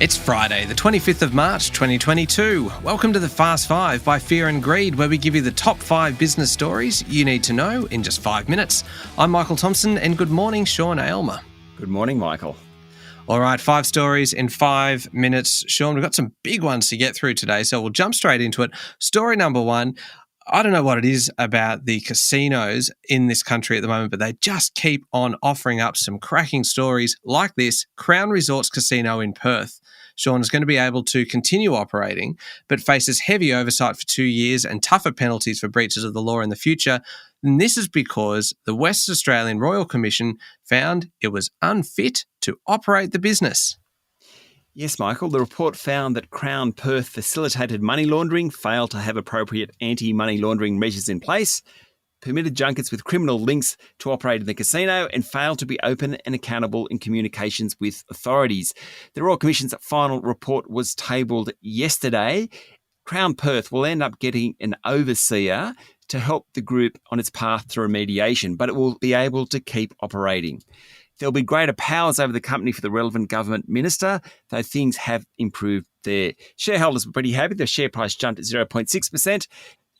It's Friday, the 25th of March, 2022. Welcome to the Fast Five by Fear and Greed, where we give you the top 5 business stories you need to know in just 5 minutes. I'm Michael Thompson, and good morning, Sean Aylmer. Good morning, Michael. All right, 5 stories in 5 minutes. Sean, we've got some big ones to get through today, so we'll jump straight into it. Story number 1. I don't know what it is about the casinos in this country at the moment, but they just keep on offering up some cracking stories like this. Crown Resorts Casino in Perth, Sean, is going to be able to continue operating, but faces heavy oversight for 2 years and tougher penalties for breaches of the law in the future. And this is because the West Australian Royal Commission found it was unfit to operate the business. Yes, Michael, the report found that Crown Perth facilitated money laundering, failed to have appropriate anti-money laundering measures in place, permitted junkets with criminal links to operate in the casino, and failed to be open and accountable in communications with authorities. The Royal Commission's final report was tabled yesterday. Crown Perth will end up getting an overseer to help the group on its path to remediation, but it will be able to keep operating. There'll be greater powers over the company for the relevant government minister, though things have improved there. Shareholders were pretty happy. The share price jumped at 0.6%.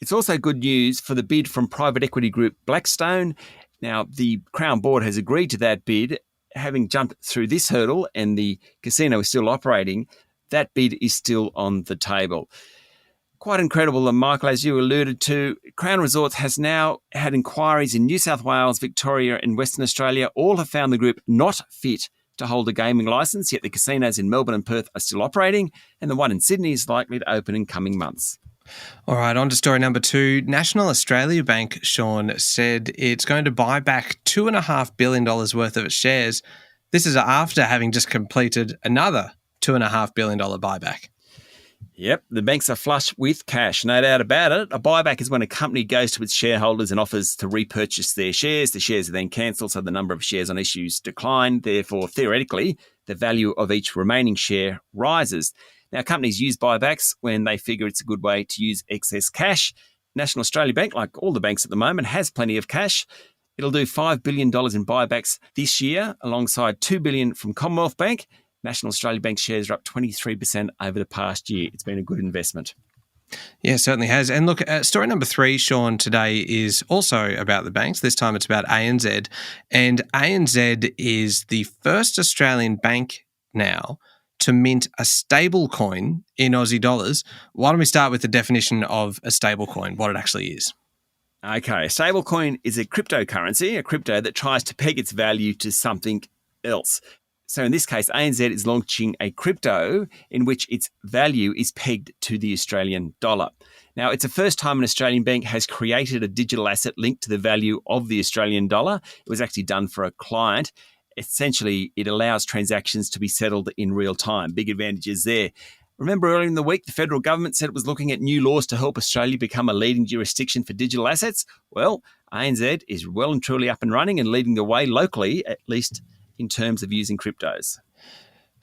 It's also good news for the bid from private equity group Blackstone. Now, the Crown board has agreed to that bid. Having jumped through this hurdle and the casino is still operating, that bid is still on the table. Quite incredible, and Michael, as you alluded to, Crown Resorts has now had inquiries in New South Wales, Victoria and Western Australia. All have found the group not fit to hold a gaming licence, yet the casinos in Melbourne and Perth are still operating, and the one in Sydney is likely to open in coming months. All right, on to story number 2. National Australia Bank, Sean, said it's going to buy back $2.5 billion worth of its shares. This is after having just completed another $2.5 billion buyback. Yep, the banks are flush with cash, no doubt about it. A buyback is when a company goes to its shareholders and offers to repurchase their shares. The shares are then cancelled, so the number of shares on issues decline. Therefore, theoretically, the value of each remaining share rises. Now, companies use buybacks when they figure it's a good way to use excess cash. National Australia Bank, like all the banks at the moment, has plenty of cash. It'll do $5 billion in buybacks this year, alongside $2 billion from Commonwealth Bank. National Australia Bank shares are up 23% over the past year. It's been a good investment. Yeah, certainly has. And look, story number 3, Sean, today is also about the banks. This time it's about ANZ. And ANZ is the first Australian bank now to mint a stable coin in Aussie dollars. Why don't we start with the definition of a stable coin, what it actually is? Okay, a stable coin is a cryptocurrency, a crypto that tries to peg its value to something else. So in this case, ANZ is launching a crypto in which its value is pegged to the Australian dollar. Now, it's the first time an Australian bank has created a digital asset linked to the value of the Australian dollar. It was actually done for a client. Essentially, it allows transactions to be settled in real time. Big advantages there. Remember earlier in the week, the federal government said it was looking at new laws to help Australia become a leading jurisdiction for digital assets. Well, ANZ is well and truly up and running and leading the way locally, at least in terms of using cryptos.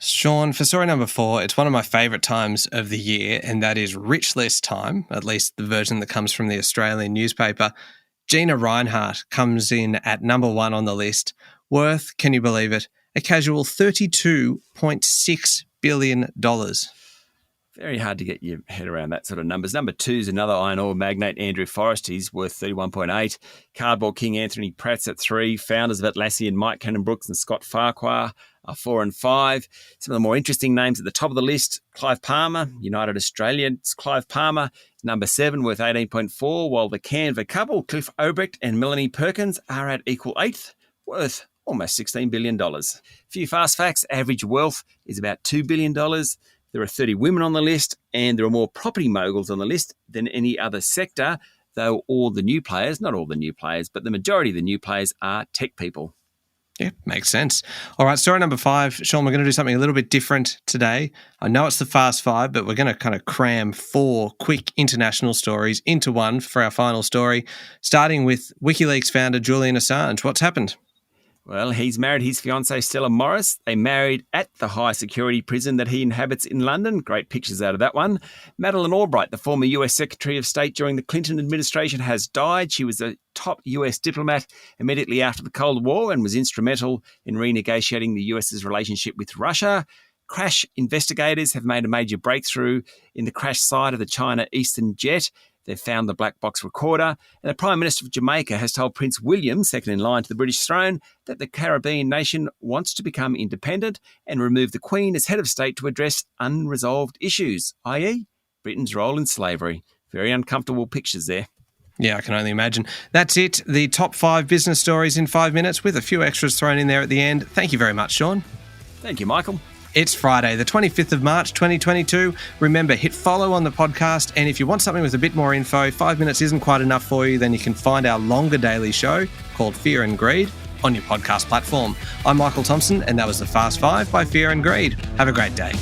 Sean, for story number 4, it's one of my favourite times of the year, and that is Rich List time, at least the version that comes from the Australian newspaper. Gina Rinehart comes in at number 1 on the list, worth, can you believe it, a casual $32.6 billion. Very hard to get your head around that sort of numbers. Number 2 is another iron ore magnate, Andrew Forrest. He's worth 31.8. Cardboard King Anthony Pratt's at 3. Founders of Atlassian, Mike Cannon-Brooks and Scott Farquhar are 4 and 5. Some of the more interesting names at the top of the list, Clive Palmer, United Australians. Clive Palmer is number 7, worth 18.4, while the Canva couple, Cliff Obrecht and Melanie Perkins, are at equal 8th, worth almost $16 billion. A few fast facts, average wealth is about $2 billion. There are 30 women on the list, and there are more property moguls on the list than any other sector, though all the new players, not all the new players, but the majority of the new players are tech people. Yeah, makes sense. All right, story number 5. Sean, we're going to do something a little bit different today. I know it's the Fast 5, but we're going to kind of cram 4 quick international stories into one for our final story, starting with WikiLeaks founder Julian Assange. What's happened? Well, he's married his fiancée, Stella Morris. They married at the high security prison that he inhabits in London. Great pictures out of that one. Madeleine Albright, the former US Secretary of State during the Clinton administration, has died. She was a top US diplomat immediately after the Cold War and was instrumental in renegotiating the US's relationship with Russia. Crash investigators have made a major breakthrough in the crash site of the China Eastern jet. They've found the black box recorder, and the Prime Minister of Jamaica has told Prince William, second in line to the British throne, that the Caribbean nation wants to become independent and remove the Queen as head of state to address unresolved issues, i.e. Britain's role in slavery. Very uncomfortable pictures there. Yeah, I can only imagine. That's it. The top 5 business stories in 5 minutes with a few extras thrown in there at the end. Thank you very much, Sean. Thank you, Michael. It's Friday, the 25th of March, 2022. Remember, hit follow on the podcast. And if you want something with a bit more info, 5 minutes isn't quite enough for you, then you can find our longer daily show called Fear and Greed on your podcast platform. I'm Michael Thompson, and that was the Fast 5 by Fear and Greed. Have a great day.